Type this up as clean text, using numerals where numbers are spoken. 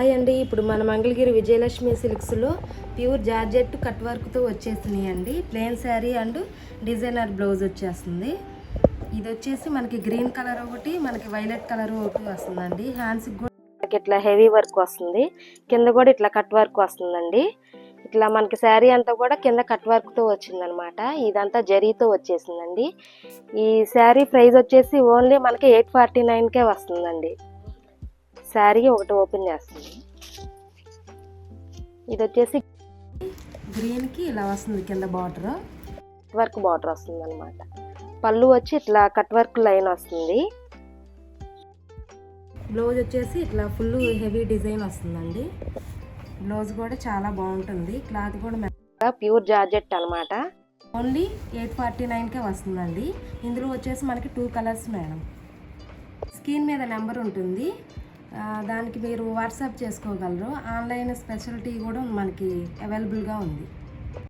Hi అండి, ఇప్పుడు మన మంగళగిరి విజయలక్ష్మి సిల్క్స్లో ప్యూర్ జార్జెట్ కట్ వర్క్తో వచ్చేసినాయి అండి. Plain sari and designer blouse వచ్చేస్తుంది. ఇది వచ్చేసి మనకి గ్రీన్ కలర్ ఒకటి, మనకి వైలెట్ కలర్ ఒకటి వస్తుందండి. హ్యాండ్స్కి కూడా మనకి ఇట్లా హెవీ వర్క్ వస్తుంది, కింద కూడా ఇట్లా కట్ వర్క్ వస్తుందండి. ఇట్లా మనకి శారీ అంతా కూడా కింద కట్ వర్క్తో వచ్చిందనమాట. ఇదంతా జరీతో వచ్చేసిందండి. ఈ శారీ ప్రైస్ వచ్చేసి ఓన్లీ మనకి 849కే వస్తుందండి. శారీ ఒకటి ఓపెన్ చేస్తుంది. ఇది వచ్చేసి గ్రీన్కి ఇలా వస్తుంది, కింద బార్డర్ వర్క్ బార్డర్ వస్తుంది అనమాట. పళ్ళు వచ్చి ఇట్లా కట్ వర్క్ లైన్ వస్తుంది. బ్లౌజ్ వచ్చేసి ఇట్లా ఫుల్ హెవీ డిజైన్ వస్తుందండి. బ్లౌజ్ కూడా చాలా బాగుంటుంది. క్లాత్ కూడా ప్యూర్ జార్జెట్ అనమాట. ఓన్లీ 849కే వస్తుందండి. ఇందులో వచ్చేసి మనకి 2 కలర్స్ మేడం. స్క్రీన్ మీద నెంబర్ ఉంటుంది, దానికి మీరు వాట్సాప్ చేసుకోగలరు. ఆన్లైన్ స్పెషాలిటీ కూడా మనకి అవైలబుల్గా ఉంది.